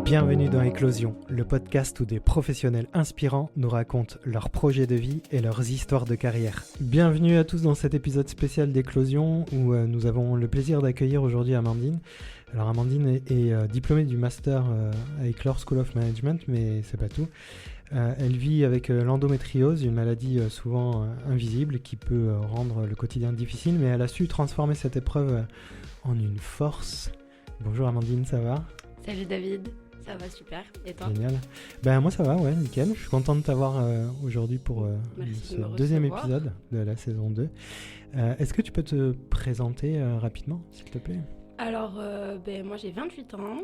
Bienvenue dans Éclosion, le podcast où des professionnels inspirants nous racontent leurs projets de vie et leurs histoires de carrière. Bienvenue à tous dans cet épisode spécial d'Éclosion où nous avons le plaisir d'accueillir aujourd'hui Amandine. Alors Amandine est diplômée du master à Éclore School of Management, mais c'est pas tout. Elle vit avec l'endométriose, une maladie souvent invisible qui peut rendre le quotidien difficile, mais elle a su transformer cette épreuve en une force. Bonjour Amandine, ça va ? Salut David, ça va super, et toi ? Génial. Ben moi ça va, ouais, nickel. Je suis content de t'avoir aujourd'hui pour ce deuxième épisode de la saison 2. Est-ce que tu peux te présenter rapidement, s'il te plaît ? Alors, moi j'ai 28 ans,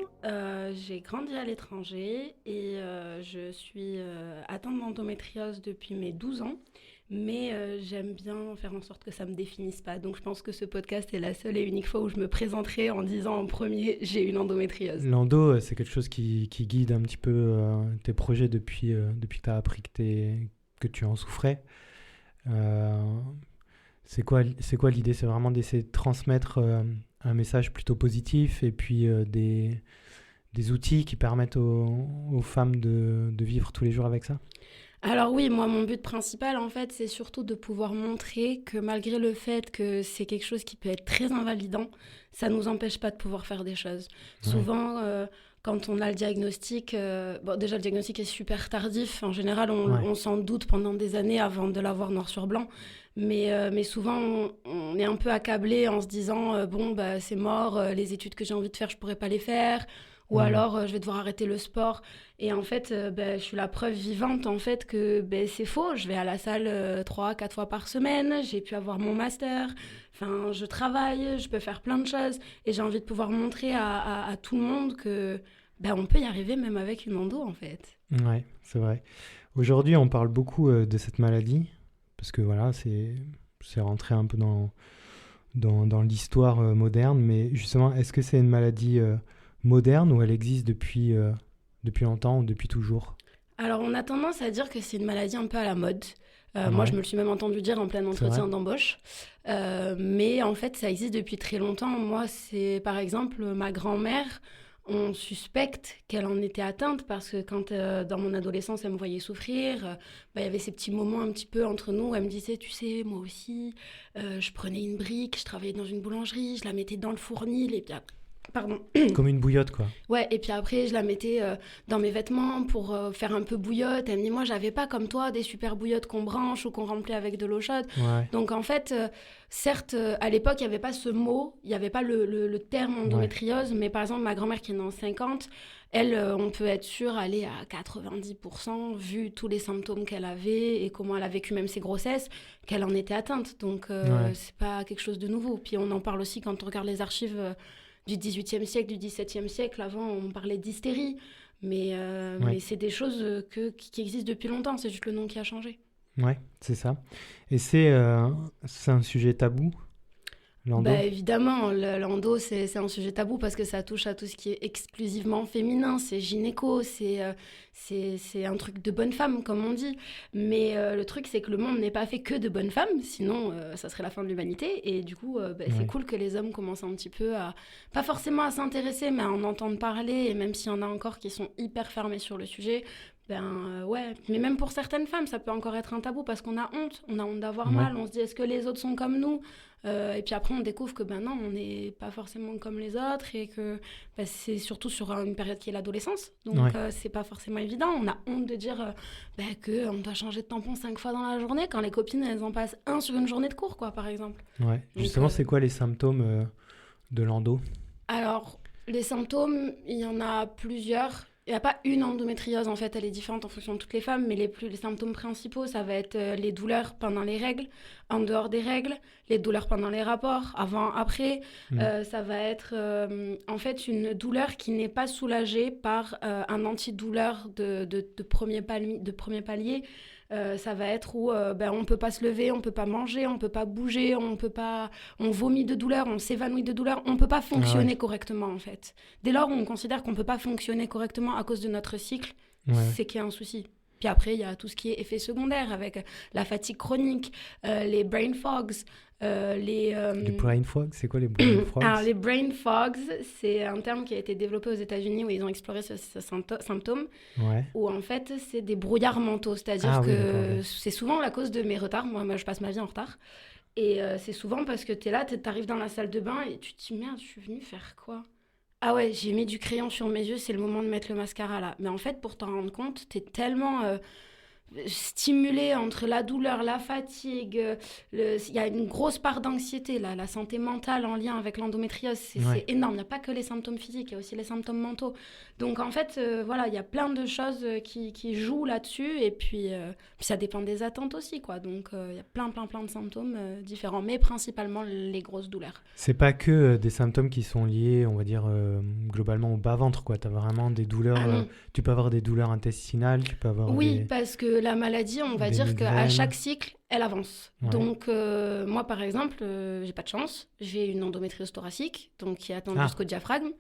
j'ai grandi à l'étranger et je suis atteinte d'endométriose depuis mes 12 ans. Mais j'aime bien faire en sorte que ça ne me définisse pas. Donc je pense que ce podcast est la seule et unique fois où je me présenterai en disant en premier « j'ai une endométriose ». L'endo, c'est quelque chose qui guide un petit peu tes projets depuis que tu as appris que tu en souffrais. C'est quoi l'idée ? C'est vraiment d'essayer de transmettre un message plutôt positif et puis des outils qui permettent aux femmes de vivre tous les jours avec ça ? Alors oui, moi, mon but principal, en fait, c'est surtout de pouvoir montrer que malgré le fait que c'est quelque chose qui peut être très invalidant, ça ne nous empêche pas de pouvoir faire des choses. Ouais. Souvent, quand on a le diagnostic, déjà le diagnostic est super tardif. En général, on s'en doute pendant des années avant de l'avoir noir sur blanc. Mais souvent, on est un peu accablé en se disant c'est mort, les études que j'ai envie de faire, je ne pourrais pas les faire. Ou alors, je vais devoir arrêter le sport. Et en fait, je suis la preuve vivante en fait, que c'est faux. Je vais à la salle 3-4 fois par semaine. J'ai pu avoir mon master. Enfin, je travaille, je peux faire plein de choses. Et j'ai envie de pouvoir montrer à tout le monde que on peut y arriver même avec une endo, en fait. Ouais, c'est vrai. Aujourd'hui, on parle beaucoup de cette maladie. Parce que voilà, c'est rentré un peu dans l'histoire moderne. Mais justement, est-ce que c'est une maladie moderne ou elle existe depuis longtemps ou depuis toujours ? Alors, on a tendance à dire que c'est une maladie un peu à la mode. Moi, je me le suis même entendu dire en plein entretien d'embauche. Mais en fait, ça existe depuis très longtemps. Moi, c'est par exemple ma grand-mère. On suspecte qu'elle en était atteinte parce que quand, dans mon adolescence, elle me voyait souffrir, y avait ces petits moments un petit peu entre nous où elle me disait « Tu sais, moi aussi, je prenais une brique, je travaillais dans une boulangerie, je la mettais dans le fournil et puis après... » Pardon. Comme une bouillotte, quoi. Ouais, et puis après, je la mettais dans mes vêtements pour faire un peu bouillotte. Elle me dit, moi, j'avais pas comme toi des super bouillottes qu'on branche ou qu'on remplit avec de l'eau chaude. Ouais. Donc, en fait, certes, à l'époque, il n'y avait pas ce mot, il n'y avait pas le terme endométriose, mais par exemple, ma grand-mère qui est née en 50, elle, on peut être sûr, elle est à 90%, vu tous les symptômes qu'elle avait et comment elle a vécu même ses grossesses, qu'elle en était atteinte. Donc, c'est pas quelque chose de nouveau. Puis, on en parle aussi quand on regarde les archives du XVIIIe siècle, du XVIIe siècle. Avant, on parlait d'hystérie. Mais c'est des choses qui existent depuis longtemps. C'est juste le nom qui a changé. Ouais, c'est ça. Et c'est un sujet tabou, l'endo ? Évidemment, l'endo, c'est un sujet tabou parce que ça touche à tout ce qui est exclusivement féminin. C'est gynéco, c'est un truc de bonne femme, comme on dit. Mais le truc, c'est que le monde n'est pas fait que de bonnes femmes. Sinon, ça serait la fin de l'humanité. Et du coup, c'est cool que les hommes commencent un petit peu à... Pas forcément à s'intéresser, mais à en entendre parler. Et même s'il y en a encore qui sont hyper fermés sur le sujet... mais même pour certaines femmes, ça peut encore être un tabou parce qu'on a honte. On a honte d'avoir mal. On se dit, est-ce que les autres sont comme nous ? Et puis après, on découvre que non, on n'est pas forcément comme les autres et que c'est surtout sur une période qui est l'adolescence. Donc, c'est pas forcément évident. On a honte de dire qu'on doit changer de tampon 5 fois dans la journée quand les copines, elles en passent un sur une journée de cours, quoi, par exemple. Ouais. Donc, justement, c'est quoi les symptômes de l'endo ? Alors, les symptômes, il y en a plusieurs. Il n'y a pas une endométriose, en fait, elle est différente en fonction de toutes les femmes, mais les symptômes principaux, ça va être les douleurs pendant les règles, en dehors des règles, les douleurs pendant les rapports, avant, après. Ça va être en fait une douleur qui n'est pas soulagée par un antidouleur de premier palier. Ça va être où on ne peut pas se lever, on ne peut pas manger, on ne peut pas bouger, on vomit de douleur, on s'évanouit de douleur, on ne peut pas fonctionner correctement en fait. Dès lors où on considère qu'on ne peut pas fonctionner correctement à cause de notre cycle, c'est qu'il y a un souci. Puis après, il y a tout ce qui est effets secondaires avec la fatigue chronique, les brain fogs, Les brain fogs, c'est quoi les brain fogs? Alors, les brain fogs, c'est un terme qui a été développé aux États-Unis où ils ont exploré ce symptôme, Ouais. où en fait, c'est des brouillards mentaux. C'est-à-dire Ah oui, que d'accord, ok. c'est souvent la cause de mes retards. Moi, je passe ma vie en retard. Et c'est souvent parce que tu es là, tu arrives dans la salle de bain et tu te dis merde, je suis venue faire quoi? Ah ouais, j'ai mis du crayon sur mes yeux, c'est le moment de mettre le mascara là. Mais en fait, pour t'en rendre compte, t'es tellement stimulé entre la douleur, la fatigue. Il y a une grosse part d'anxiété, là, la santé mentale en lien avec l'endométriose, c'est Ouais. énorme. Il n'y a pas que les symptômes physiques, il y a aussi les symptômes mentaux. Donc en fait, voilà, il y a plein de choses qui jouent là-dessus. Et puis ça dépend des attentes aussi, quoi. Donc il y a plein de symptômes différents, mais principalement les grosses douleurs. C'est pas que des symptômes qui sont liés, on va dire, globalement au bas-ventre, quoi. T'as vraiment des douleurs. Ah non. Tu peux avoir des douleurs intestinales, tu peux avoir Oui, des, parce que la maladie, on va des dire qu'à migraines. chaque cycle, elle avance. Ouais. Donc, moi, par exemple, j'ai pas de chance. J'ai une endométriose thoracique, donc qui atteint Ah. jusqu'au diaphragme.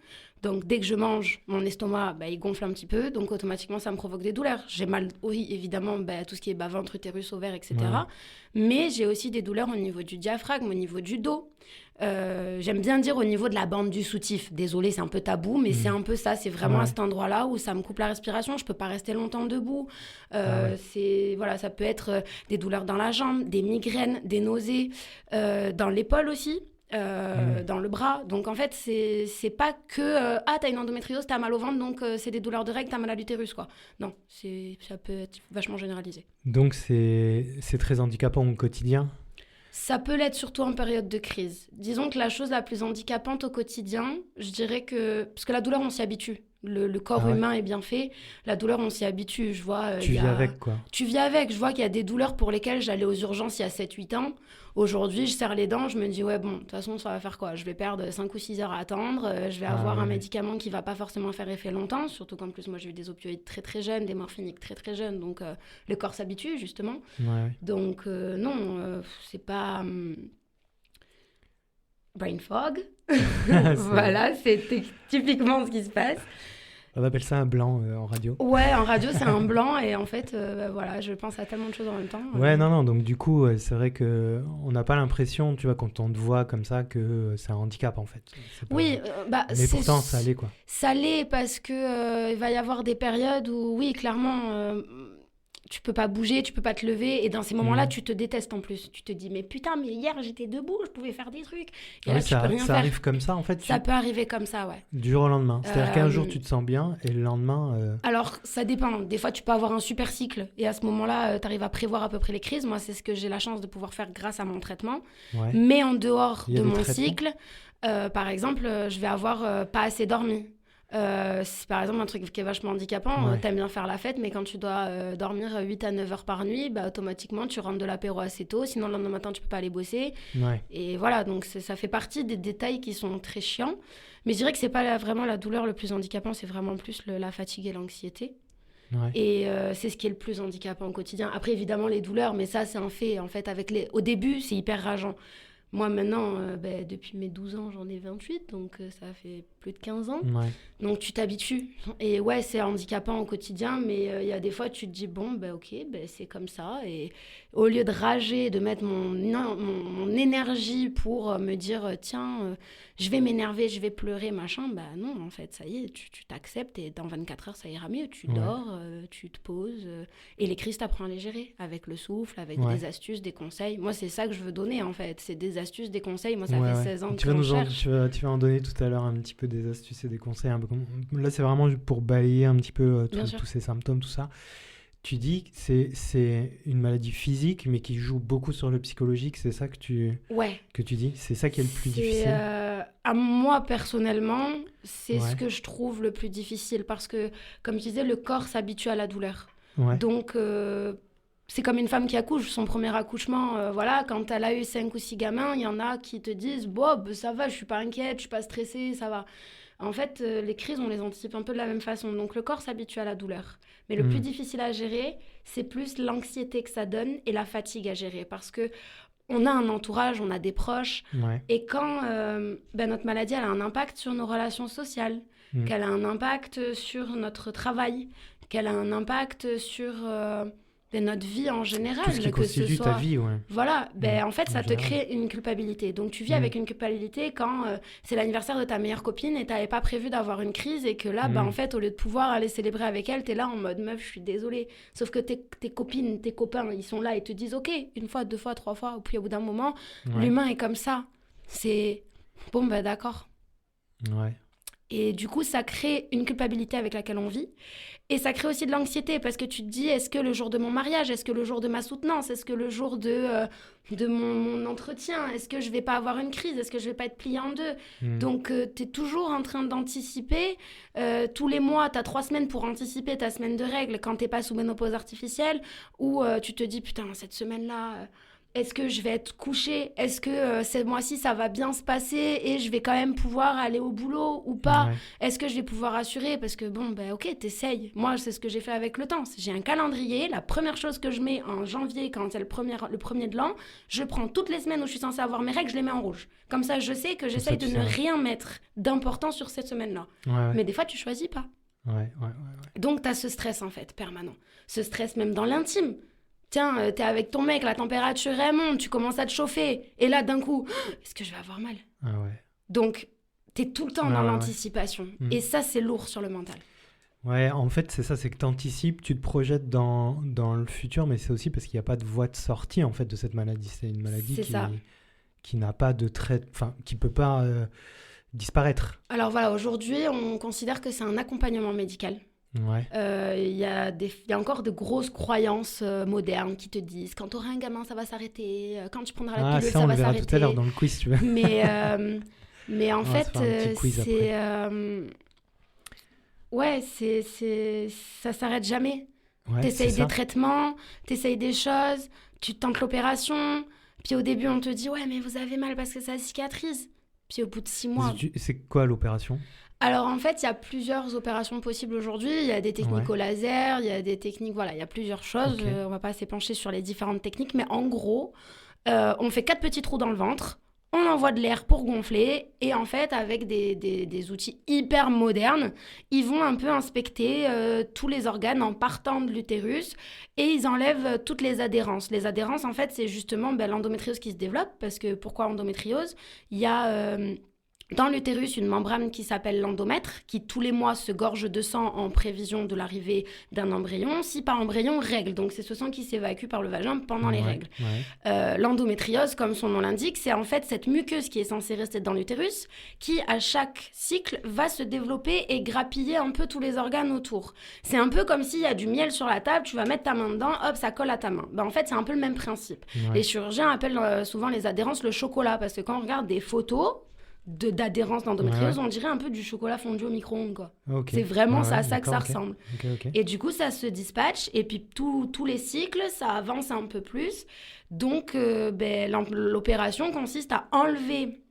Donc, dès que je mange, mon estomac, il gonfle un petit peu. Donc, automatiquement, ça me provoque des douleurs. J'ai mal, oui, évidemment, tout ce qui est bas-ventre, utérus, ovaire, etc. Ouais. Mais j'ai aussi des douleurs au niveau du diaphragme, au niveau du dos. J'aime bien dire au niveau de la bande du soutif. Désolée, c'est un peu tabou, mais c'est un peu ça. C'est vraiment à cet endroit-là où ça me coupe la respiration. Je peux pas rester longtemps debout. Voilà, ça peut être des douleurs dans la jambe, des migraines, des nausées, dans l'épaule aussi. Dans le bras. Donc en fait, c'est pas que t'as une endométriose, t'as mal au ventre, donc c'est des douleurs de règles, t'as mal à l'utérus, quoi. Non, ça peut être vachement généralisé. Donc c'est très handicapant au quotidien. Ça peut l'être surtout en période de crise. Disons que la chose la plus handicapante au quotidien, je dirais que... Parce que la douleur, on s'y habitue. Le corps humain est bien fait. La douleur, on s'y habitue. Je vois, Tu vis avec, quoi. Tu vis avec. Je vois qu'il y a des douleurs pour lesquelles j'allais aux urgences il y a 7-8 ans. Aujourd'hui, je serre les dents. Je me dis, ouais, bon, de toute façon, ça va faire quoi? Je vais perdre 5 ou 6 heures à attendre. Je vais avoir un médicament qui va pas forcément faire effet longtemps. Surtout qu'en plus, moi, j'ai eu des opioïdes très, très jeunes, des morphiniques très, très jeunes. Donc, le corps s'habitue, justement. Ouais. Donc, non, c'est pas... brain fog. Voilà, c'est typiquement ce qui se passe. On appelle ça un blanc en radio. Ouais, en radio, c'est un blanc et en fait, voilà, je pense à tellement de choses en même temps. Ouais, non, donc du coup, c'est vrai qu'on n'a pas l'impression, tu vois, quand on te voit comme ça, que c'est un handicap, en fait. C'est pas... Oui, mais pourtant, ça allait, quoi. Ça l'est parce que il va y avoir des périodes où, oui, clairement... tu peux pas bouger, tu peux pas te lever, et dans ces moments-là, tu te détestes en plus. Tu te dis, mais putain, mais hier j'étais debout, je pouvais faire des trucs. Et là, tu peux rien ça faire. arrive comme ça, en fait. Ça peut arriver comme ça, ouais. Du jour au lendemain. C'est-à-dire qu'un jour tu te sens bien, et le lendemain. Alors, ça dépend. Des fois, tu peux avoir un super cycle, et à ce moment-là, tu arrives à prévoir à peu près les crises. Moi, c'est ce que j'ai la chance de pouvoir faire grâce à mon traitement. Ouais. Mais en dehors Il y a de des mon traitements. cycle, par exemple, je vais avoir pas assez dormi. C'est par exemple un truc qui est vachement handicapant. Ouais. T'aimes bien faire la fête, mais quand tu dois dormir 8 à 9 heures par nuit, automatiquement tu rentres de l'apéro assez tôt, sinon le lendemain matin tu peux pas aller bosser. Ouais. Et voilà, donc ça fait partie des détails qui sont très chiants. Mais je dirais que c'est pas vraiment la douleur le plus handicapant, c'est vraiment plus la fatigue et l'anxiété. Ouais. Et c'est ce qui est le plus handicapant au quotidien. Après, évidemment, les douleurs, mais ça, c'est un fait. En fait, au début, c'est hyper rageant. Moi, maintenant, depuis mes 12 ans, j'en ai 28, donc ça fait plus de 15 ans. Ouais. Donc, tu t'habitues. Et ouais, c'est handicapant au quotidien, mais il y a des fois, tu te dis, bon, ok, c'est comme ça. Et au lieu de rager, de mettre mon énergie pour me dire, tiens, je vais m'énerver, je vais pleurer, machin, non, en fait, ça y est, tu t'acceptes et dans 24 heures, ça ira mieux. Tu dors, tu te poses. Et les crises, t'apprends à les gérer avec le souffle, avec des astuces, des conseils. Moi, c'est ça que je veux donner, en fait. C'est des astuces, des conseils. Moi, ça fait 16 ans que j'en cherche. Tu vas en donner tout à l'heure un petit peu des astuces et des conseils. Un peu comme... Là, c'est vraiment pour balayer un petit peu tous ces symptômes, tout ça. Tu dis que c'est une maladie physique, mais qui joue beaucoup sur le psychologique. C'est ça que tu dis? C'est ça qui est le plus difficile? À moi, personnellement, c'est ce que je trouve le plus difficile. Parce que, comme je disais, le corps s'habitue à la douleur. Ouais. Donc... c'est comme une femme qui accouche, son premier accouchement, voilà, quand elle a eu 5 ou 6 gamins, il y en a qui te disent « Bon, ça va, je suis pas inquiète, je suis pas stressée, ça va ». En fait, les crises, on les anticipe un peu de la même façon. Donc, le corps s'habitue à la douleur. Mais le plus difficile à gérer, c'est plus l'anxiété que ça donne et la fatigue à gérer. Parce que on a un entourage, on a des proches. Ouais. Et quand notre maladie, elle a un impact sur nos relations sociales, qu'elle a un impact sur notre travail, qu'elle a un impact sur notre vie en général. Tout ce qui constitue ta vie, ouais. Voilà, en fait, ça en te général. crée une culpabilité. Donc, tu vis avec une culpabilité quand c'est l'anniversaire de ta meilleure copine et t'avais pas prévu d'avoir une crise et que là, en fait, au lieu de pouvoir aller célébrer avec elle, t'es là en mode meuf, je suis désolée. Sauf que tes copines, tes copains, ils sont là et te disent ok, une fois, deux fois, trois fois, puis au bout d'un moment, l'humain est comme ça. C'est bon, d'accord. Ouais. Et du coup, ça crée une culpabilité avec laquelle on vit. Et ça crée aussi de l'anxiété parce que tu te dis, est-ce que le jour de mon mariage, est-ce que le jour de ma soutenance, est-ce que le jour de mon entretien, est-ce que je vais pas avoir une crise, est-ce que je vais pas être pliée en deux. Donc, tu es toujours en train d'anticiper. Tous les mois, tu as 3 semaines pour anticiper ta semaine de règles quand t'es pas sous ménopause artificielle ou tu te dis, putain, cette semaine-là... Est-ce que je vais être couchée? Est-ce que ce mois-ci, ça va bien se passer et je vais quand même pouvoir aller au boulot ou pas? Est-ce que je vais pouvoir assurer? Parce que bon, ok, t'essayes. Moi, c'est ce que j'ai fait avec le temps. J'ai un calendrier. La première chose que je mets en janvier, quand c'est le premier de l'an, je prends toutes les semaines où je suis censée avoir mes règles, je les mets en rouge. Comme ça, je sais que j'essaye de ne rien mettre d'important sur cette semaine-là. Mais des fois, tu choisis pas. Donc, t'as ce stress, en fait, permanent. Ce stress même dans l'intime. Tiens, t'es avec ton mec, la température elle monte, tu commences à te chauffer. Et là, d'un coup, est-ce que je vais avoir mal? Donc, t'es tout le temps dans l'anticipation. Et ça, c'est lourd sur le mental. Ouais, en fait, c'est ça, c'est que t'anticipes, tu te projettes dans le futur, mais c'est aussi parce qu'il n'y a pas de voie de sortie, en fait, de cette maladie. C'est une maladie qui n'a pas de traitement, enfin, qui ne peut pas disparaître. Alors voilà, aujourd'hui, on considère que c'est un accompagnement médical. Il y a encore de grosses croyances modernes qui te disent quand tu auras un gamin ça va s'arrêter, quand tu prendras la pilule ça va s'arrêter. On le verra tout à l'heure dans le quiz, tu veux. Mais en fait ça s'arrête jamais. T'essayes des traitements, t'essayes des choses, tu tentes l'opération, puis au début on te dit ouais mais vous avez mal parce que ça cicatrise, puis au bout de 6 mois... C'est quoi l'opération ? Alors en fait, il y a plusieurs opérations possibles aujourd'hui. Il y a des techniques au laser, il y a des techniques, voilà, il y a plusieurs choses. On va pas s'épancher sur les différentes techniques, mais en gros, on fait 4 petits trous dans le ventre, on envoie de l'air pour gonfler, et en fait, avec des outils hyper modernes, ils vont un peu inspecter tous les organes en partant de l'utérus, et ils enlèvent toutes les adhérences. Les adhérences, en fait, c'est justement l'endométriose qui se développe, parce que pourquoi endométriose ? Il y a... dans l'utérus, une membrane qui s'appelle l'endomètre, qui tous les mois se gorge de sang en prévision de l'arrivée d'un embryon. Si pas embryon, règle. Donc c'est ce sang qui s'évacue par le vagin pendant les règles. L'endométriose, comme son nom l'indique, c'est en fait cette muqueuse qui est censée rester dans l'utérus, qui à chaque cycle va se développer et grappiller un peu tous les organes autour. C'est un peu comme s'il y a du miel sur la table, tu vas mettre ta main dedans, hop, ça colle à ta main. En fait, c'est un peu le même principe. Les chirurgiens appellent souvent les adhérences le chocolat, parce que quand on regarde des photos d'adhérence d'endométriose, on dirait un peu du chocolat fondu au micro-ondes, quoi. C'est vraiment à ça que ça ressemble. Et du coup, ça se dispatche, et puis tous les cycles, ça avance un peu plus. Donc, l'opération consiste à enlever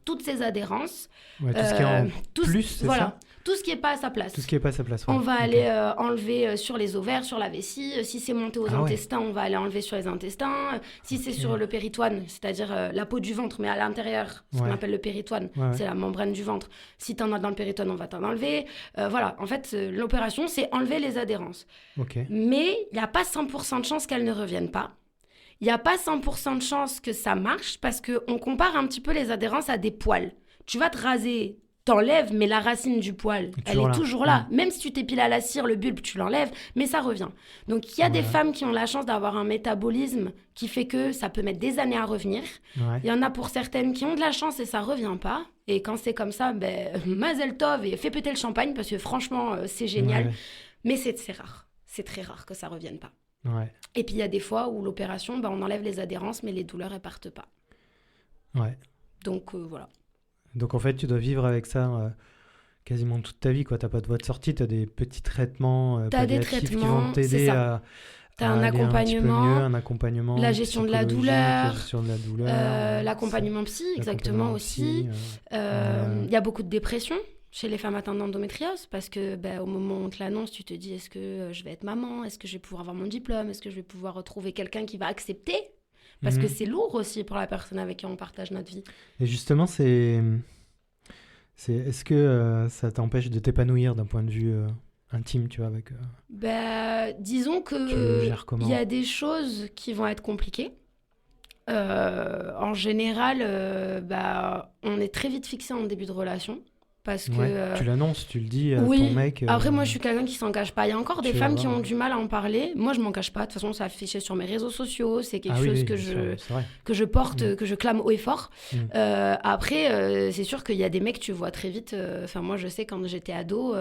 toutes ces adhérences. Tout ce qui est en plus, c'est ça ? Tout ce qui n'est pas à sa place. Tout ce qui n'est pas à sa place. On va aller enlever sur les ovaires, sur la vessie. Si c'est monté aux intestins, on va aller enlever sur les intestins. Si c'est sur le péritoine, c'est-à-dire la peau du ventre, mais à l'intérieur, ce qu'on appelle le péritoine, c'est la membrane du ventre. Si tu en as dans le péritoine, on va t'en enlever. Voilà, en fait, l'opération, c'est enlever les adhérences. Mais il n'y a pas 100% de chance qu'elles ne reviennent pas. Il n'y a pas 100% de chance que ça marche parce qu'on compare un petit peu les adhérences à des poils. Tu vas te raser, t'enlèves, mais la racine du poil, elle est toujours là. Même si tu t'épiles à la cire, le bulbe, tu l'enlèves, mais ça revient. Donc, il y a des femmes qui ont la chance d'avoir un métabolisme qui fait que ça peut mettre des années à revenir. Il y en a pour certaines qui ont de la chance et ça ne revient pas. Et quand c'est comme ça, mazel tov et fais péter le champagne parce que franchement, c'est génial. Mais c'est rare. C'est très rare que ça ne revienne pas. Et puis, il y a des fois où l'opération, on enlève les adhérences, mais les douleurs, elles partent pas. Donc, voilà. Donc, en fait, tu dois vivre avec ça quasiment toute ta vie, quoi. Tu n'as pas de voie de sortie, tu as des petits traitements palliatifs qui vont t'aider à tu as un accompagnement, un accompagnement, la gestion de la douleur, l'accompagnement psy, exactement aussi. Il y a beaucoup de dépression chez les femmes atteintes d'endométriose parce que au moment où on te l'annonce, tu te dis est-ce que je vais être maman, est-ce que je vais pouvoir avoir mon diplôme, est-ce que je vais pouvoir retrouver quelqu'un qui va accepter, parce que c'est lourd aussi pour la personne avec qui on partage notre vie. Et justement, est-ce que ça t'empêche de t'épanouir d'un point de vue intime, tu vois, avec... Disons tu le que gères comment? il y a des choses qui vont être compliquées. En général, on est très vite fixé en début de relation. Parce que... Ouais, tu l'annonces, tu le dis à ton oui, mec... après moi je suis quelqu'un qui s'en cache pas. Il y a encore des tu vas femmes qui voir. ont du mal à en parler. Moi je m'en cache pas. De toute façon, c'est affiché sur mes réseaux sociaux. C'est quelque Ah oui, chose oui, que bien sûr, c'est vrai. que je porte, Mm. que je clame haut et fort. Mm. Après, c'est sûr qu'il y a des mecs, tu vois très vite. Enfin, moi je sais quand j'étais ado,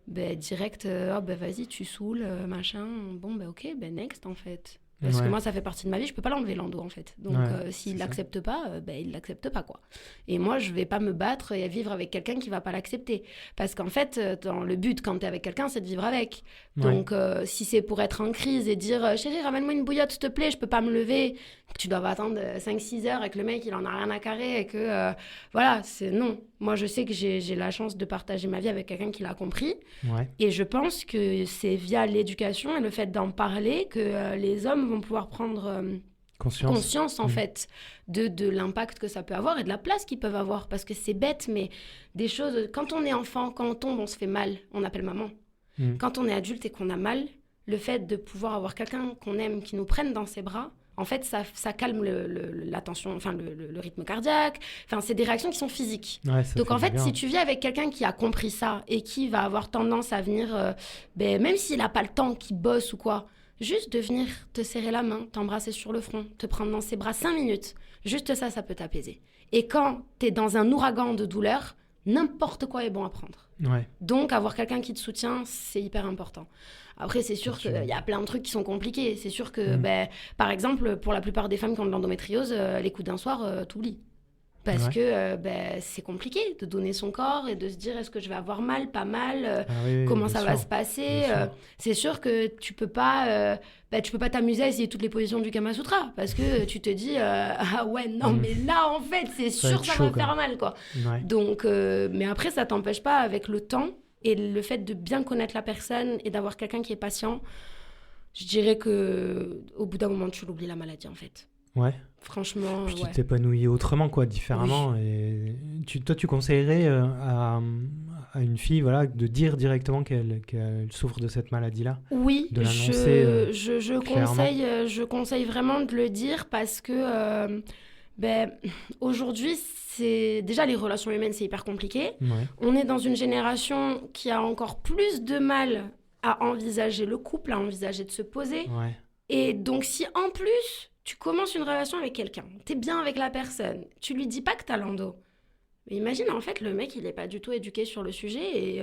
direct, vas-y, tu saoules, machin. Bon, ok, next en fait. Parce que Ouais. moi, ça fait partie de ma vie, je peux pas l'enlever, l'endo, en fait. Donc, Ouais, s'il c'est ça. l'accepte pas, il l'accepte pas, quoi. Et moi, je vais pas me battre et vivre avec quelqu'un qui va pas l'accepter. Parce qu'en fait, dans le but, quand t'es avec quelqu'un, c'est de vivre avec. Ouais. Donc, si c'est pour être en crise et dire chérie, ramène-moi une bouillotte, s'il te plaît, je peux pas me lever, que tu dois attendre 5-6 heures et que le mec, il en a rien à carrer et que, voilà, c'est non. Moi, je sais que j'ai la chance de partager ma vie avec quelqu'un qui l'a compris. Ouais. Et je pense que c'est via l'éducation et le fait d'en parler que les hommes vont pouvoir prendre conscience, en Mm. fait, de l'impact que ça peut avoir et de la place qu'ils peuvent avoir. Parce que c'est bête, mais des choses... Quand on est enfant, quand on tombe, on se fait mal, on appelle maman. Mm. Quand on est adulte et qu'on a mal, le fait de pouvoir avoir quelqu'un qu'on aime, qui nous prenne dans ses bras, en fait, ça calme la tension, enfin, le rythme cardiaque. Enfin, c'est des réactions qui sont physiques. Ouais, ça Donc, fait en du fait, bien. si tu vis avec quelqu'un qui a compris ça et qui va avoir tendance à venir, même s'il n'a pas le temps, qu'il bosse ou quoi, juste de venir te serrer la main, t'embrasser sur le front, te prendre dans ses bras 5 minutes, juste ça, ça peut t'apaiser. Et quand t'es dans un ouragan de douleur, n'importe quoi est bon à prendre. Ouais. Donc, avoir quelqu'un qui te soutient, c'est hyper important. Après, c'est sûr C'est qu'il sûr. y a plein de trucs qui sont compliqués. C'est sûr que, Mm. par exemple, pour la plupart des femmes qui ont de l'endométriose, les coups d'un soir, t'oublies. Parce Ouais. que c'est compliqué de donner son corps et de se dire est-ce que je vais avoir mal, pas mal, Ah oui, comment bien ça va sûr. se passer. Bien sûr. C'est sûr que tu peux pas t'amuser à essayer toutes les positions du Kama Sutra parce que tu te dis ah ouais non Mm. mais là en fait c'est Ça va sûr être ça chaud, va quoi. faire mal quoi. Ouais. Donc mais après ça t'empêche pas avec le temps et le fait de bien connaître la personne et d'avoir quelqu'un qui est patient. Je dirais que au bout d'un moment tu l'oublies la maladie en fait. Ouais. Franchement Puis tu ouais. t'épanouis autrement, quoi, différemment. Et toi, tu conseillerais à une fille, voilà, de dire directement qu'elle souffre de cette maladie-là, Oui, de l'annoncer clairement. je conseille vraiment de le dire parce que aujourd'hui, c'est déjà les relations humaines, c'est hyper compliqué. Ouais. On est dans une génération qui a encore plus de mal à envisager le couple, à envisager de se poser. Ouais. Et donc, si en plus, tu commences une relation avec quelqu'un, t'es bien avec la personne, tu lui dis pas que t'as l'endo. Mais imagine, en fait, le mec, il est pas du tout éduqué sur le sujet et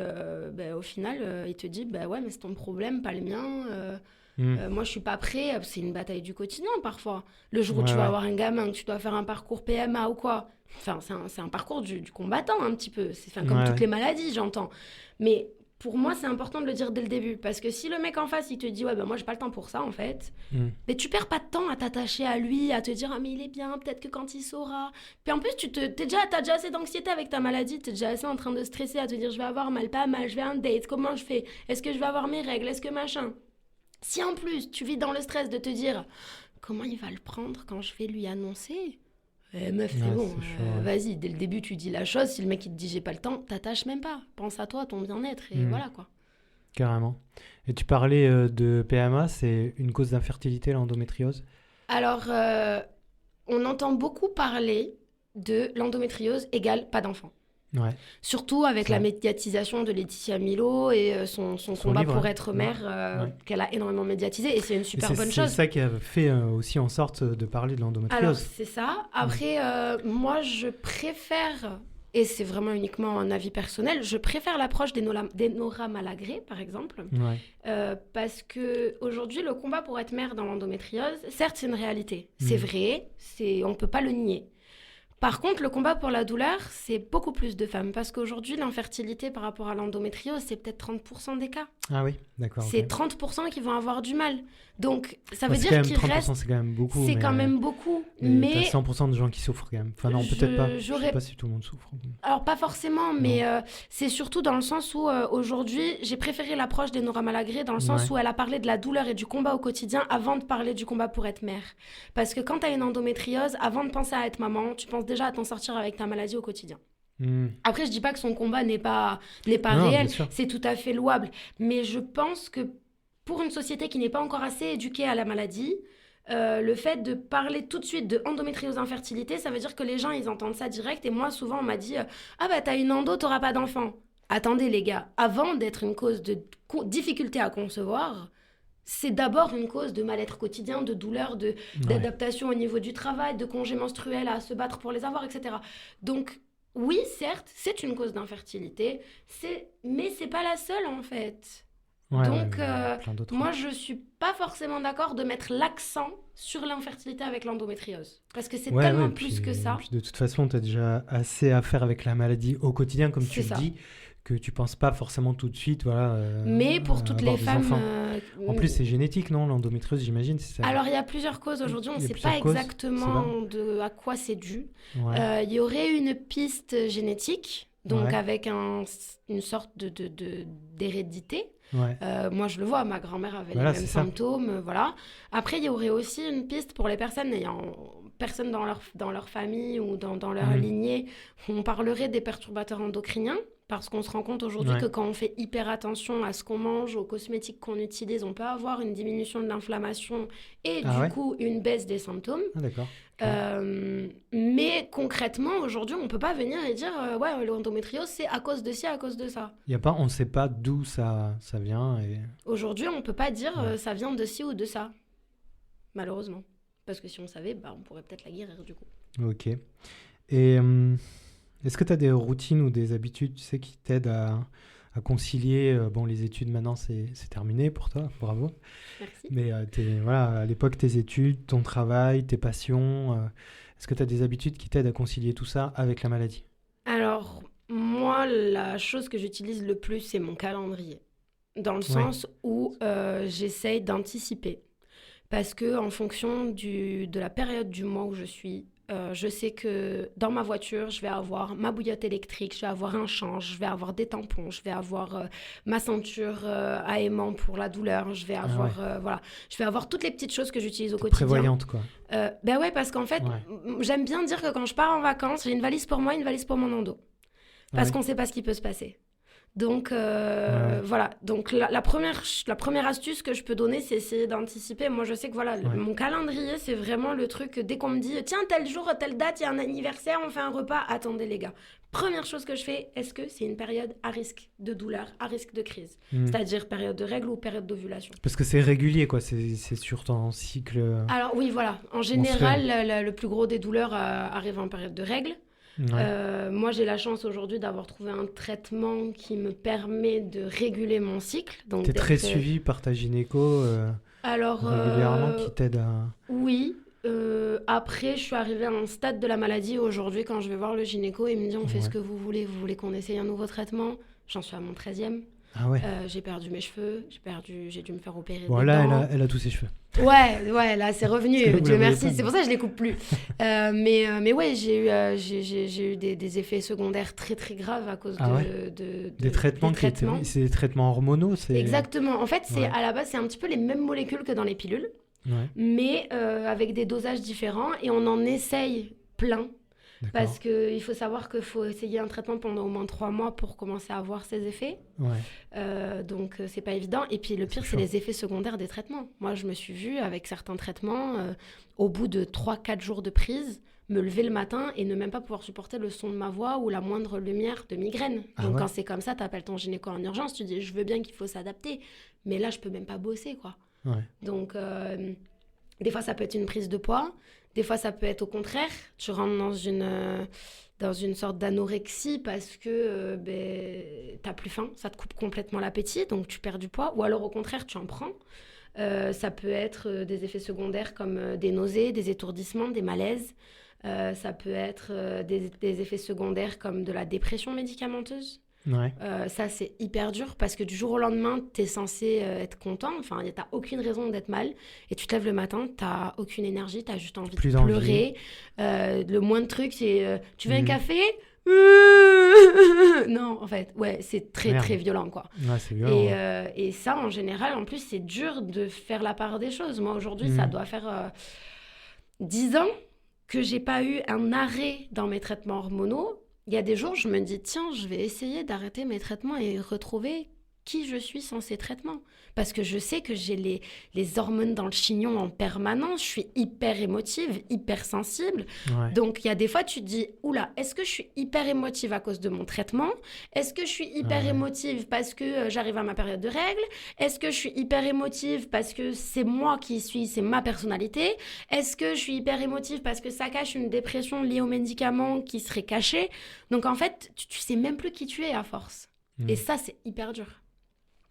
au final, il te dit, ouais, mais c'est ton problème, pas le mien. Moi, je suis pas prêt. C'est une bataille du quotidien, parfois. Le jour où Ouais, tu vas ouais. avoir un gamin, que tu dois faire un parcours PMA ou quoi. Enfin, c'est un parcours du combattant, un petit peu. C'est comme Ouais, toutes ouais. les maladies, j'entends. Mais pour moi, c'est important de le dire dès le début. Parce que si le mec en face, il te dit, ouais, moi, j'ai pas le temps pour ça, en fait. Mais tu perds pas de temps à t'attacher à lui, à te dire, ah, mais il est bien, peut-être que quand il saura. Puis en plus, t'as déjà assez d'anxiété avec ta maladie, t'es déjà assez en train de stresser, à te dire, je vais avoir mal, pas mal, je vais à un date, comment je fais? Est-ce que je vais avoir mes règles? Est-ce que machin? Si en plus, tu vis dans le stress de te dire, comment il va le prendre quand je vais lui annoncer? Meuf, c'est Ouais, bon, c'est chaud, ouais. vas-y, dès le début, tu dis la chose. Si le mec, il te dit, j'ai pas le temps, t'attaches même pas. Pense à toi, à ton bien-être, et voilà, quoi. Carrément. Et tu parlais de PMA, c'est une cause d'infertilité, l'endométriose? Alors, on entend beaucoup parler de l'endométriose égale pas d'enfant. Ouais. Surtout avec Ça. la médiatisation de Laetitia Milo et son combat livre, pour hein. être mère, Ouais. qu'elle a énormément médiatisé, et c'est une Et super c'est bonne chose. C'est ça qui a fait aussi en sorte de parler de Alors, l'endométriose. c'est ça. Après, moi, je préfère, et c'est vraiment uniquement un avis personnel, je préfère l'approche d'Enora Malagré, par exemple, Ouais. parce qu'aujourd'hui, le combat pour être mère dans l'endométriose, certes, c'est une réalité. C'est vrai, on ne peut pas le nier. Par contre, le combat pour la douleur, c'est beaucoup plus de femmes, parce qu'aujourd'hui, l'infertilité par rapport à l'endométriose, c'est peut-être 30% des cas. Ah oui, d'accord. C'est ok. 30% qui vont avoir du mal. Donc, ça veut Ouais, c'est dire quand même qu'il 30%, reste... c'est quand même beaucoup. C'est mais, quand même beaucoup, mais t'as mais... 100% de gens qui souffrent quand même. Enfin non, peut-être pas. Je j'aurais- sais pas si tout le monde souffre. Alors, pas forcément, mais c'est surtout dans le sens où, aujourd'hui, j'ai préféré l'approche d'Enora Malagré, dans le sens Ouais. où elle a parlé de la douleur et du combat au quotidien avant de parler du combat pour être mère. Parce que quand tu as une endométriose, avant de penser à être maman, tu penses déjà à t'en sortir avec ta maladie au quotidien. Après, je dis pas que son combat n'est pas Non, réel, bien sûr. c'est tout à fait louable. Mais je pense que pour une société qui n'est pas encore assez éduquée à la maladie, le fait de parler tout de suite de endométriose infertilité, ça veut dire que les gens, ils entendent ça direct. Et moi, souvent, on m'a dit ah bah t'as une endo, t'auras pas d'enfant. Attendez les gars, avant d'être une cause de difficulté à concevoir, c'est d'abord une cause de mal-être quotidien, de douleur, Ouais. d'adaptation au niveau du travail, de congés menstruels à se battre pour les avoir, etc. Donc oui, certes, c'est une cause d'infertilité, mais c'est pas la seule en fait. Ouais, Donc, il y a plein d'autres. moi, je suis pas forcément d'accord de mettre l'accent sur l'infertilité avec l'endométriose. Parce que c'est tellement plus que ça. Puis de toute façon, tu as déjà assez à faire avec la maladie au quotidien, comme tu C'est le ça. dis, que tu penses pas forcément tout de suite, voilà, Mais pour toutes avoir les des femmes... enfants. En plus, c'est génétique, non? L'endométriose, j'imagine, c'est ça. Alors, il y a plusieurs causes aujourd'hui. On Il ne y a sait plusieurs pas causes, exactement à quoi c'est dû. Ouais. Il y aurait une piste génétique, donc Ouais. avec une sorte d'hérédité. Ouais. Moi, je le vois, ma grand-mère avait Voilà, les mêmes c'est ça. symptômes, voilà. Après, il y aurait aussi une piste pour les personnes n'ayant personne dans leur famille ou dans leur lignée. On parlerait des perturbateurs endocriniens, parce qu'on se rend compte aujourd'hui que quand on fait hyper attention à ce qu'on mange, aux cosmétiques qu'on utilise, on peut avoir une diminution de l'inflammation et du coup une baisse des symptômes. Ah, d'accord. Mais concrètement, aujourd'hui, on ne peut pas venir et dire ouais, l'endométriose, c'est à cause de ci, à cause de ça. On ne sait pas d'où ça vient. Aujourd'hui, on ne peut pas dire ça vient de ci ou de ça, malheureusement. Parce que si on savait, on pourrait peut-être la guérir du coup. Ok. Et est-ce que tu as des routines ou des habitudes, tu sais, qui t'aident à concilier les études maintenant, c'est terminé pour toi, bravo. Merci. Mais voilà, à l'époque, tes études, ton travail, tes passions, est-ce que tu as des habitudes qui t'aident à concilier tout ça avec la maladie? Alors, moi, la chose que j'utilise le plus, c'est mon calendrier. Dans le sens où j'essaye d'anticiper. Parce que en fonction de la période du mois où je suis, je sais que dans ma voiture, je vais avoir ma bouillotte électrique, je vais avoir un change, je vais avoir des tampons, je vais avoir ma ceinture à aimant pour la douleur, je vais avoir voilà, je vais avoir toutes les petites choses que j'utilise au quotidien. Prévoyante, quoi. Ben ouais, parce qu'en fait, j'aime bien dire que quand je pars en vacances, j'ai une valise pour moi, une valise pour mon endo. Parce qu'on ne sait pas ce qui peut se passer. Donc, voilà. Donc, la première astuce que je peux donner, c'est essayer d'anticiper. Moi, je sais que voilà, mon calendrier, c'est vraiment le truc. Dès qu'on me dit, tiens, tel jour, telle date, il y a un anniversaire, on fait un repas. Attendez, les gars. Première chose que je fais, est-ce que c'est une période à risque de douleur, à risque de crise? C'est-à-dire période de règle ou période d'ovulation? Parce que c'est régulier, quoi. C'est sur ton cycle. Alors, oui, voilà. En général, le plus gros des douleurs arrive en période de règle. Moi, j'ai la chance aujourd'hui d'avoir trouvé un traitement qui me permet de réguler mon cycle. Tu es très suivie par ta gynéco régulièrement qui t'aide à... Oui. Après, je suis arrivée à un stade de la maladie aujourd'hui quand je vais voir le gynéco, il me dit on fait ce que vous voulez qu'on essaye un nouveau traitement. J'en suis à mon 13e. Ah ouais. J'ai perdu mes cheveux, j'ai dû me faire opérer des là, dents. elle a tous ses cheveux. Ouais, là c'est revenu, Dieu merci, c'est pour ça que je les coupe plus. Mais ouais, j'ai eu des effets secondaires très très graves à cause des traitements. C'est des traitements hormonaux, Exactement, en fait, à la base, c'est un petit peu les mêmes molécules que dans les pilules, mais avec des dosages différents, et on en essaye plein. Parce qu'il faut savoir qu'il faut essayer un traitement pendant au moins 3 mois pour commencer à avoir ses effets. Donc, c'est pas évident. Et puis, le pire, c'est les effets secondaires des traitements. Moi, je me suis vue avec certains traitements, au bout de 3-4 jours de prise, me lever le matin et ne même pas pouvoir supporter le son de ma voix ou la moindre lumière de migraine. Donc, quand c'est comme ça, t'appelles ton gynéco en urgence, tu dis, je veux bien qu'il faut s'adapter. Mais là, je peux même pas bosser, quoi. Donc, des fois, ça peut être une prise de poids. Des fois, ça peut être au contraire. Tu rentres dans une sorte d'anorexie parce que t'as plus faim. Ça te coupe complètement l'appétit, donc tu perds du poids. Ou alors, au contraire, tu en prends. Ça peut être des effets secondaires comme des nausées, des étourdissements, des malaises. Ça peut être des effets secondaires comme de la dépression médicamenteuse. Ça, c'est hyper dur parce que du jour au lendemain, t'es censé être content. Enfin, t'as aucune raison d'être mal. Et tu te lèves le matin, t'as aucune énergie, t'as juste envie de pleurer. Le moindre truc, c'est tu veux un café? Non, en fait, c'est très très violent, quoi. C'est violent. Et ça, en général, en plus, c'est dur de faire la part des choses. Moi, aujourd'hui, ça doit faire 10 ans que j'ai pas eu un arrêt dans mes traitements hormonaux. il y a des jours, je me dis, tiens, je vais essayer d'arrêter mes traitements et retrouver qui je suis sans ces traitements. Parce que je sais que j'ai les hormones dans le chignon en permanence, je suis hyper émotive, hyper sensible. Ouais. Donc, il y a des fois, tu te dis, oula, est-ce que je suis hyper émotive à cause de mon traitement? Est-ce que je suis hyper Ouais. émotive parce que j'arrive à ma période de règles? Est-ce que je suis hyper émotive parce que c'est moi qui suis, c'est ma personnalité? Est-ce que je suis hyper émotive parce que ça cache une dépression liée aux médicaments qui serait cachée? Donc, en fait, tu sais même plus qui tu es à force. Et ça, c'est hyper dur.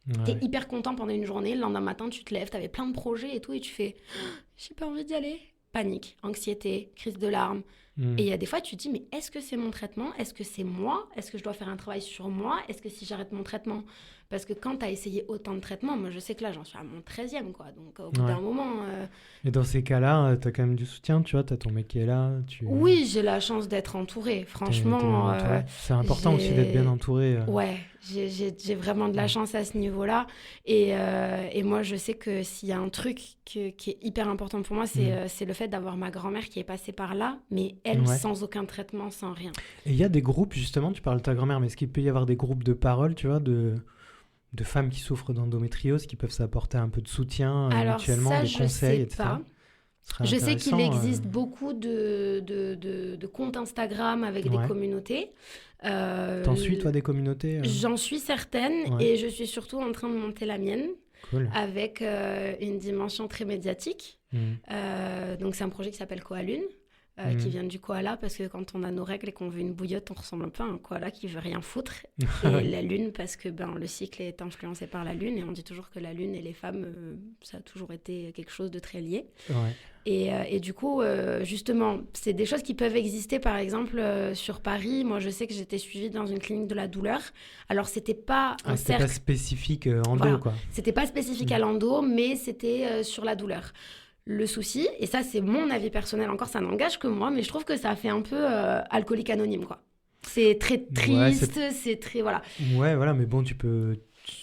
Ouais. T'es hyper content pendant une journée, le lendemain matin, tu te lèves, t'avais plein de projets et tout, et tu fais « j'ai pas envie d'y aller ». Panique, anxiété, crise de larmes. Et il y a des fois, tu te dis « mais est-ce que c'est mon traitement? Est-ce que c'est moi? Est-ce que je dois faire un travail sur moi? Est-ce que si j'arrête mon traitement ?» Parce que quand t'as essayé autant de traitements, moi je sais que là, j'en suis à mon 13e, quoi. Donc au bout d'un moment... Et dans ces cas-là, t'as quand même du soutien, tu vois, t'as ton mec qui est là. Oui, j'ai la chance d'être entourée, franchement. T'es bien entouré. C'est important aussi d'être bien entouré. Ouais, j'ai vraiment de la chance à ce niveau-là. Et moi, je sais que s'il y a un truc qui est hyper important pour moi, c'est le fait d'avoir ma grand-mère qui est passée par là, mais elle, sans aucun traitement, sans rien. Et il y a des groupes, justement, tu parles de ta grand-mère, mais est-ce qu'il peut y avoir des groupes de parole, tu vois, de femmes qui souffrent d'endométriose, qui peuvent s'apporter un peu de soutien mutuellement, ça, des conseils, sais etc. Pas. Je sais qu'il existe beaucoup de comptes Instagram avec des communautés. T'en suis, toi, des communautés J'en suis certaine, et je suis surtout en train de monter la mienne. Cool. Avec une dimension très médiatique. Donc, c'est un projet qui s'appelle Koalune. Qui vient du koala, parce que quand on a nos règles et qu'on veut une bouillotte, on ressemble un peu à un koala qui veut rien foutre. Et la lune, parce que le cycle est influencé par la lune, et on dit toujours que la lune et les femmes, ça a toujours été quelque chose de très lié. Et du coup, justement, c'est des choses qui peuvent exister, par exemple, sur Paris. Moi, je sais que j'étais suivie dans une clinique de la douleur. Alors, c'était pas un cercle... C'était pas spécifique endo, quoi. C'était pas spécifique à l'endo, mais c'était sur la douleur. Le souci, et ça c'est mon avis personnel encore, ça n'engage que moi, mais je trouve que ça fait un peu alcoolique anonyme, quoi. C'est très triste, c'est très... Voilà. Ouais, voilà, mais bon, tu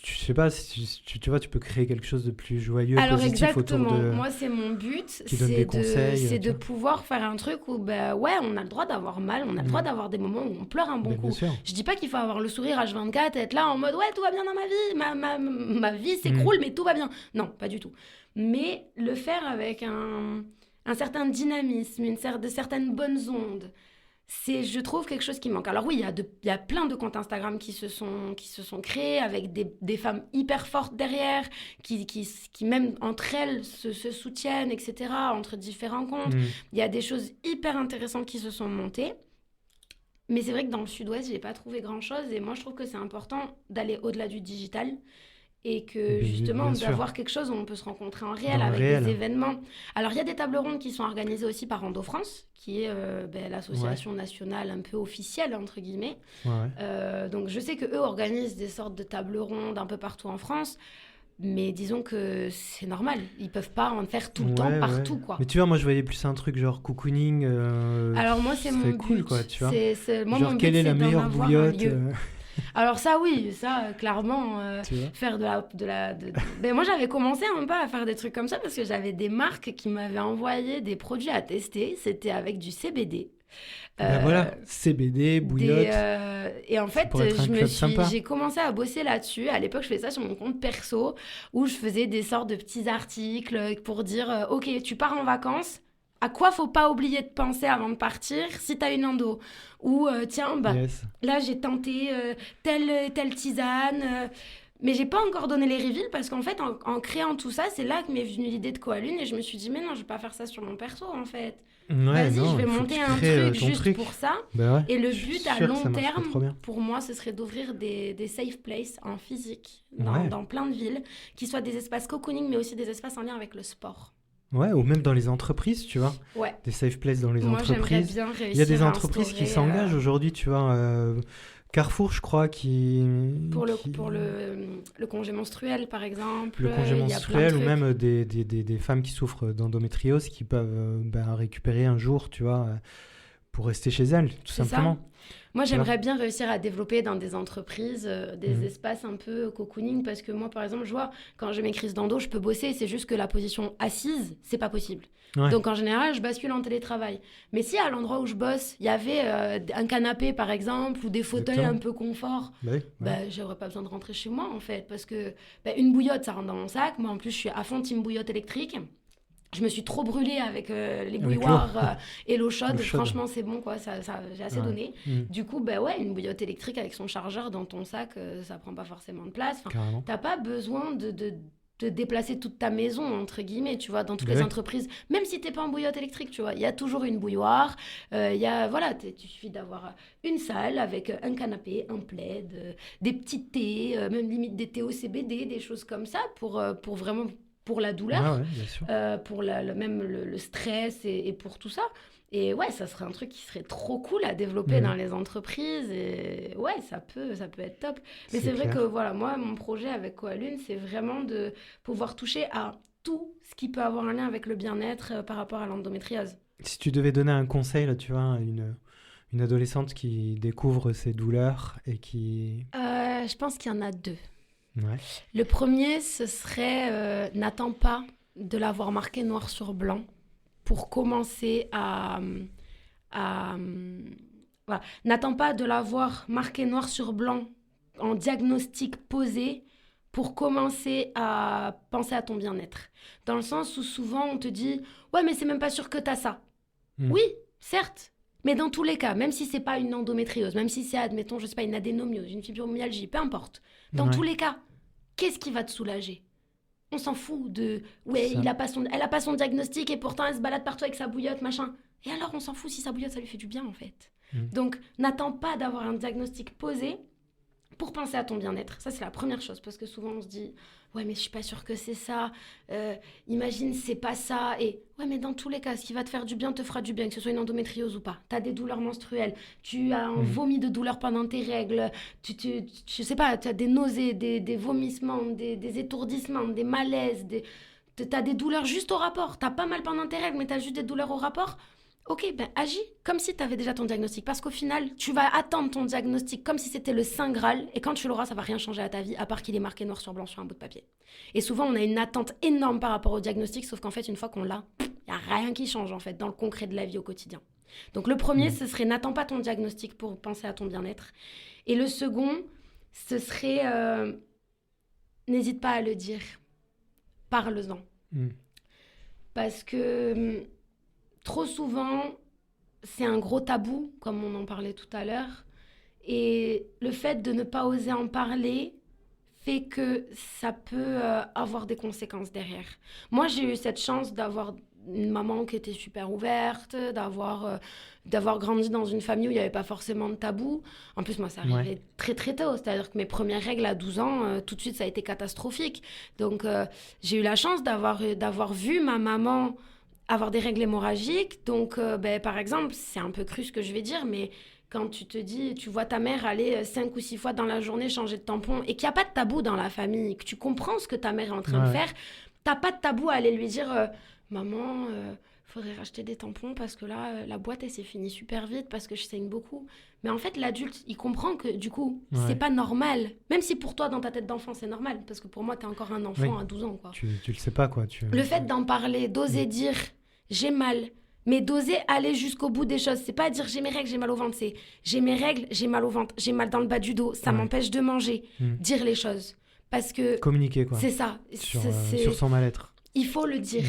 sais pas, tu vois, tu peux créer quelque chose de plus joyeux, alors positif exactement, autour de... moi c'est mon but, c'est de pouvoir faire un truc où, ouais, on a le droit d'avoir mal, on a le droit d'avoir des moments où on pleure un bon coup. Je dis pas qu'il faut avoir le sourire H24, être là en mode, ouais, tout va bien dans ma vie, ma vie s'écroule, mais tout va bien. Non, pas du tout. Mais le faire avec un certain dynamisme, de certaines bonnes ondes, c'est, je trouve, quelque chose qui manque. Alors oui, il y a plein de comptes Instagram qui se sont créés avec des femmes hyper fortes derrière, qui même entre elles se soutiennent, etc., entre différents comptes. Il y a des choses hyper intéressantes qui se sont montées. Mais c'est vrai que dans le sud-ouest, je n'ai pas trouvé grand-chose. Et moi, je trouve que c'est important d'aller au-delà du digital. Et que justement, d'avoir quelque chose où on peut se rencontrer en réel, des événements. Alors, il y a des tables rondes qui sont organisées aussi par Endo France, qui est l'association nationale un peu officielle, entre guillemets. Donc, je sais qu'eux organisent des sortes de tables rondes un peu partout en France. Mais disons que c'est normal, ils peuvent pas en faire tout le temps, partout, quoi. Mais tu vois, moi je voyais plus un truc genre cocooning. Alors moi c'est mon cool, but, quoi, tu vois. Moi, genre mon quelle but, est la meilleure bouillotte Alors ça oui, ça clairement, faire Mais moi j'avais commencé un peu à faire des trucs comme ça parce que j'avais des marques qui m'avaient envoyé des produits à tester, c'était avec du CBD. Voilà, CBD, bouillotte. Et en fait, j'ai commencé à bosser là-dessus. À l'époque, je faisais ça sur mon compte perso où je faisais des sortes de petits articles pour dire ok, tu pars en vacances. À quoi faut pas oublier de penser avant de partir si t'as une endo? Ou tiens, là j'ai tenté telle tisane, mais j'ai pas encore donné les reveals parce qu'en fait, en créant tout ça, c'est là que m'est venue l'idée de Koalune et je me suis dit, mais non, je vais pas faire ça sur mon perso en fait. Vas-y, je vais monter un truc juste pour ça. Et le but à long terme, pour moi, ce serait d'ouvrir des safe places en physique dans plein de villes, qui soient des espaces cocooning, mais aussi des espaces en lien avec le sport. Ouais, ou même dans les entreprises, tu vois. Des safe places dans les entreprises. Moi, j'aimerais bien réussir. Il y a des entreprises qui s'engagent aujourd'hui, tu vois. Carrefour, je crois, Pour le congé menstruel, par exemple. Le congé menstruel, ou même des femmes qui souffrent d'endométriose qui peuvent récupérer un jour, tu vois, pour rester chez elles, tout simplement. Moi, j'aimerais bien réussir à développer dans des entreprises des espaces un peu cocooning parce que moi, par exemple, je vois, quand j'ai mes crises d'endo, je peux bosser. C'est juste que la position assise, c'est pas possible. Ouais. Donc, en général, je bascule en télétravail. Mais si à l'endroit où je bosse, il y avait un canapé, par exemple, ou des fauteuils Exactement. un peu confort, Bah oui, ouais. j'aurais pas besoin de rentrer chez moi, en fait. Parce que une bouillotte, ça rentre dans mon sac. Moi, en plus, je suis à fond team bouillotte électrique. Je me suis trop brûlée avec les bouilloires et l'eau chaude. Franchement, c'est bon, quoi. Ça, j'ai assez donné. Du coup, une bouillotte électrique avec son chargeur dans ton sac, ça prend pas forcément de place. Carrément. T'as pas besoin de déplacer toute ta maison, entre guillemets, tu vois, dans toutes les entreprises. Même si t'es pas en bouillotte électrique, tu vois, il y a toujours une bouilloire. Il suffit d'avoir une salle avec un canapé, un plaid, des petits thés, même limite des thés au CBD, des choses comme ça pour vraiment... pour la douleur, bien sûr. pour même le stress et pour tout ça. Et ouais, ça serait un truc qui serait trop cool à développer dans les entreprises. Et ouais, ça peut être top. Mais c'est vrai que voilà, moi, mon projet avec Coalune, c'est vraiment de pouvoir toucher à tout ce qui peut avoir un lien avec le bien-être par rapport à l'endométriose. Si tu devais donner un conseil, là, tu vois, une adolescente qui découvre ses douleurs et qui... Je pense qu'il y en a deux. Ouais. Le premier, ce serait n'attends pas de l'avoir marqué noir sur blanc pour commencer à voilà. N'attends pas de l'avoir marqué noir sur blanc en diagnostic posé pour commencer à penser à ton bien-être. Dans le sens où souvent on te dit « Ouais, mais c'est même pas sûr que t'as ça. » Oui, certes. Mais dans tous les cas, même si c'est pas une endométriose, même si c'est, admettons, je sais pas, une adénomiose, une fibromyalgie, peu importe. Dans tous les cas, qu'est-ce qui va te soulager ? On s'en fout de... Ouais, elle a pas son diagnostic et pourtant elle se balade partout avec sa bouillotte, machin. Et alors, on s'en fout si sa bouillotte, ça lui fait du bien, en fait. Donc, n'attends pas d'avoir un diagnostic posé pour penser à ton bien-être. Ça, c'est la première chose. Parce que souvent, on se dit... Ouais, mais je suis pas sûre que c'est ça. Imagine, c'est pas ça. Et ouais, mais dans tous les cas, ce qui va te faire du bien te fera du bien, que ce soit une endométriose ou pas. T'as des douleurs menstruelles, tu as un vomi de douleur pendant tes règles, je sais pas, tu as des nausées, des vomissements, des étourdissements, des malaises, t'as des douleurs juste au rapport. T'as pas mal pendant tes règles, mais t'as juste des douleurs au rapport. Ok, agis comme si tu avais déjà ton diagnostic. Parce qu'au final, tu vas attendre ton diagnostic comme si c'était le Saint Graal. Et quand tu l'auras, ça va rien changer à ta vie, à part qu'il est marqué noir sur blanc sur un bout de papier. Et souvent, on a une attente énorme par rapport au diagnostic, sauf qu'en fait, une fois qu'on l'a, il n'y a rien qui change, en fait, dans le concret de la vie au quotidien. Donc le premier, ce serait n'attends pas ton diagnostic pour penser à ton bien-être. Et le second, ce serait n'hésite pas à le dire. Parle-en. Parce que... trop souvent, c'est un gros tabou, comme on en parlait tout à l'heure. Et le fait de ne pas oser en parler fait que ça peut avoir des conséquences derrière. Moi, j'ai eu cette chance d'avoir une maman qui était super ouverte, d'avoir grandi dans une famille où il n'y avait pas forcément de tabou. En plus, moi, ça arrivait très très tôt. C'est-à-dire que mes premières règles à 12 ans, tout de suite, ça a été catastrophique. Donc, j'ai eu la chance d'avoir vu ma maman... avoir des règles hémorragiques. Donc, par exemple, c'est un peu cru ce que je vais dire, mais quand tu te dis, tu vois ta mère aller 5 ou 6 fois dans la journée changer de tampon et qu'il n'y a pas de tabou dans la famille, que tu comprends ce que ta mère est en train de faire, t'as pas de tabou à aller lui dire maman, faudrait racheter des tampons parce que là, la boîte, elle s'est finie super vite parce que je saigne beaucoup. Mais en fait, l'adulte, il comprend que du coup, c'est pas normal. Même si pour toi, dans ta tête d'enfant, c'est normal. Parce que pour moi, t'es encore un enfant à 12 ans, quoi. Tu le sais pas, quoi. Le fait d'en parler, d'oser dire... j'ai mal, mais d'oser aller jusqu'au bout des choses. C'est pas dire j'ai mes règles, j'ai mal au ventre, c'est j'ai mes règles, j'ai mal au ventre, j'ai mal dans le bas du dos, ça m'empêche de manger. Dire les choses. Parce que... communiquer, quoi. C'est ça. Sur son mal-être. Il faut le dire.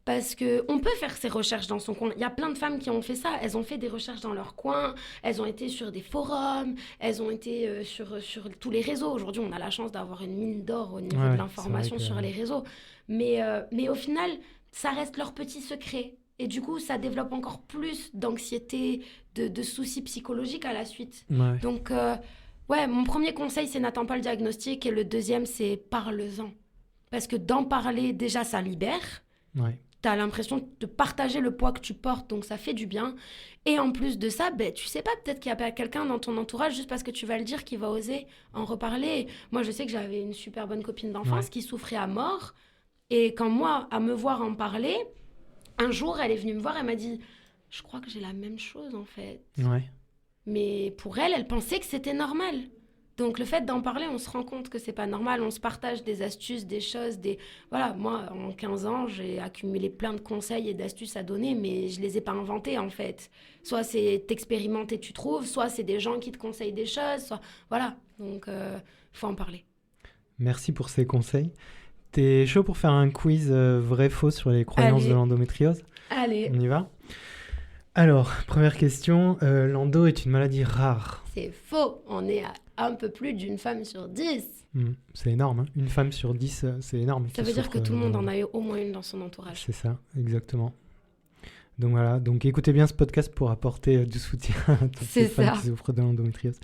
Parce qu'on peut faire ses recherches dans son coin. Il y a plein de femmes qui ont fait ça. Elles ont fait des recherches dans leur coin. Elles ont été sur des forums. Elles ont été sur tous les réseaux. Aujourd'hui, on a la chance d'avoir une mine d'or au niveau de l'information sur les réseaux. Mais au final... ça reste leur petit secret. Et du coup, ça développe encore plus d'anxiété, de soucis psychologiques à la suite. Donc, mon premier conseil, c'est n'attends pas le diagnostic. Et le deuxième, c'est parle-en. Parce que d'en parler, déjà, ça libère. T'as l'impression de partager le poids que tu portes, donc ça fait du bien. Et en plus de ça, tu sais pas, peut-être qu'il y a quelqu'un dans ton entourage, juste parce que tu vas le dire, qui va oser en reparler. Moi, je sais que j'avais une super bonne copine d'enfance qui souffrait à mort. Et quand moi, à me voir en parler, un jour, elle est venue me voir, elle m'a dit « Je crois que j'ai la même chose, en fait. » Mais pour elle, elle pensait que c'était normal. Donc le fait d'en parler, on se rend compte que c'est pas normal, on se partage des astuces, des choses, Voilà, moi, en 15 ans, j'ai accumulé plein de conseils et d'astuces à donner, mais je les ai pas inventés, en fait. Soit c'est t'expérimentes et tu trouves, soit c'est des gens qui te conseillent des choses, soit... Voilà, donc faut en parler. Merci pour ces conseils. T'es chaud pour faire un quiz vrai-faux sur les croyances de l'endométriose ? Allez. On y va ? Alors, première question, l'endo est une maladie rare. C'est faux, on est à un peu plus d'une femme sur 10. C'est énorme, hein. Une femme sur 10, c'est énorme. Ça veut dire que tout le monde en a eu au moins une dans son entourage. C'est ça, exactement. Donc voilà, donc écoutez bien ce podcast pour apporter du soutien à toutes ces femmes qui souffrent de l'endométriose.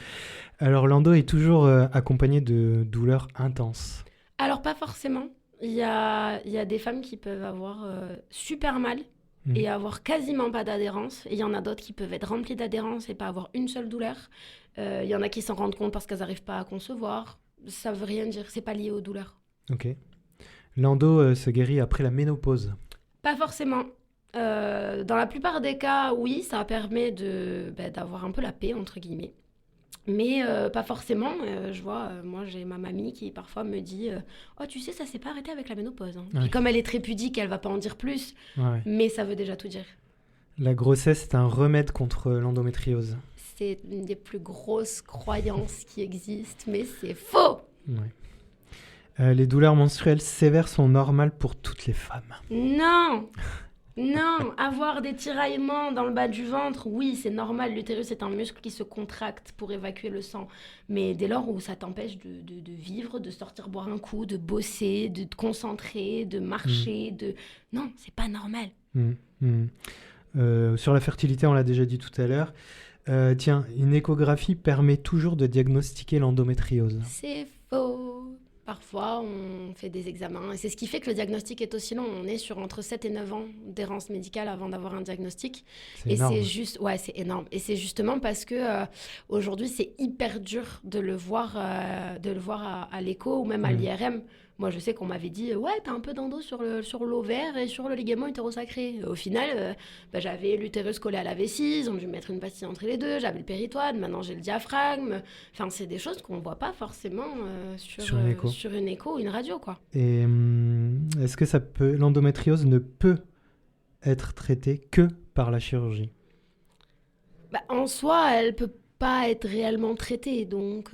Alors l'endo est toujours accompagné de douleurs intenses. Alors pas forcément. Il y a des femmes qui peuvent avoir super mal et avoir quasiment pas d'adhérence. Et il y en a d'autres qui peuvent être remplies d'adhérence et pas avoir une seule douleur. Il y en a qui s'en rendent compte parce qu'elles n'arrivent pas à concevoir. Ça veut rien dire, c'est pas lié aux douleurs. Ok. L'endo se guérit après la ménopause. Pas forcément. Dans la plupart des cas, oui, ça permet d'avoir un peu la paix, entre guillemets. Mais pas forcément. Je vois, moi, j'ai ma mamie qui parfois me dit « Oh, tu sais, ça s'est pas arrêté avec la ménopause. Hein. » Puis comme elle est très pudique, elle va pas en dire plus. Ouais. Mais ça veut déjà tout dire. La grossesse est un remède contre l'endométriose. C'est une des plus grosses croyances qui existent, mais c'est faux. Ouais. Les douleurs menstruelles sévères sont normales pour toutes les femmes. Non. Non, avoir des tiraillements dans le bas du ventre, oui, c'est normal. L'utérus est un muscle qui se contracte pour évacuer le sang. Mais dès lors où ça t'empêche de vivre, de sortir boire un coup, de bosser, de te concentrer, de marcher, Non, c'est pas normal. Sur la fertilité, on l'a déjà dit tout à l'heure. Tiens, une échographie permet toujours de diagnostiquer l'endométriose. C'est faux. Parfois, on fait des examens. Et c'est ce qui fait que le diagnostic est aussi long. On est sur entre 7 et 9 ans d'errance médicale avant d'avoir un diagnostic. C'est énorme. C'est énorme. Et c'est justement parce que aujourd'hui, c'est hyper dur de le voir à l'écho ou même à l'IRM. Moi, je sais qu'on m'avait dit « Ouais, t'as un peu d'endo sur l'ovaire et sur le ligament utérosacré. » Au final, j'avais l'utérus collé à la vessie, ils ont dû mettre une pastille entre les deux, j'avais le péritoine, maintenant j'ai le diaphragme. Enfin, c'est des choses qu'on ne voit pas forcément sur une écho ou une radio, quoi. Et est-ce que l'endométriose ne peut être traitée que par la chirurgie ? En soi, elle peut pas être réellement traitée, donc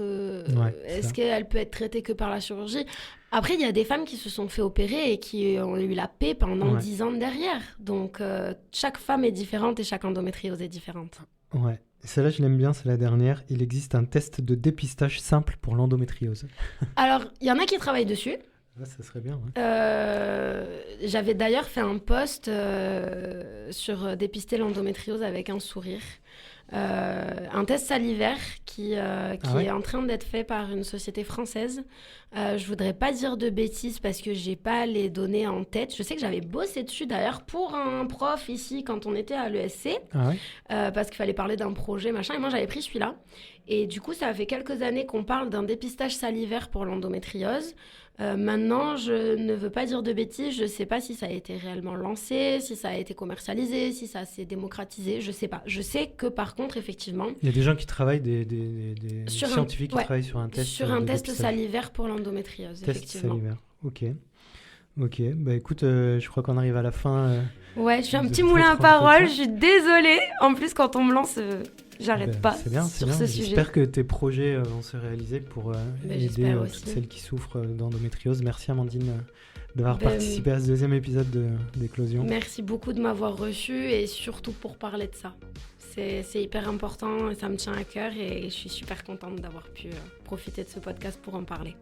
est-ce qu'elle peut être traitée que par la chirurgie ? Après, il y a des femmes qui se sont fait opérer et qui ont eu la paix pendant 10 ans derrière. Donc, chaque femme est différente et chaque endométriose est différente. Ouais. Celle-là, je l'aime bien, c'est la dernière. Il existe un test de dépistage simple pour l'endométriose. Alors, il y en a qui travaillent dessus. Ça serait bien. J'avais d'ailleurs fait un post sur dépister l'endométriose avec un sourire. Un test salivaire qui est en train d'être fait par une société française. Je voudrais pas dire de bêtises parce que j'ai pas les données en tête. Je sais que j'avais bossé dessus d'ailleurs pour un prof ici quand on était à l'ESC parce qu'il fallait parler d'un projet machin et moi j'avais pris celui-là et du coup ça fait quelques années qu'on parle d'un dépistage salivaire pour l'endométriose. Maintenant, je ne veux pas dire de bêtises, je ne sais pas si ça a été réellement lancé, si ça a été commercialisé, si ça s'est démocratisé, je ne sais pas. Je sais que par contre, effectivement... Il y a des gens qui travaillent, des scientifiques qui travaillent sur un test. Sur un test salivaire pour l'endométriose, effectivement. Test salivaire, ok. Bah écoute, je crois qu'on arrive à la fin. Ouais, je suis un petit moulin à parole, je suis désolée. En plus, quand on me lance... J'arrête pas sur ce sujet. J'espère que tes projets vont se réaliser pour aider toutes celles qui souffrent d'endométriose. Merci Amandine d'avoir participé à ce deuxième épisode d'Éclosion. Merci beaucoup de m'avoir reçue et surtout pour parler de ça. C'est hyper important et ça me tient à cœur et je suis super contente d'avoir pu profiter de ce podcast pour en parler.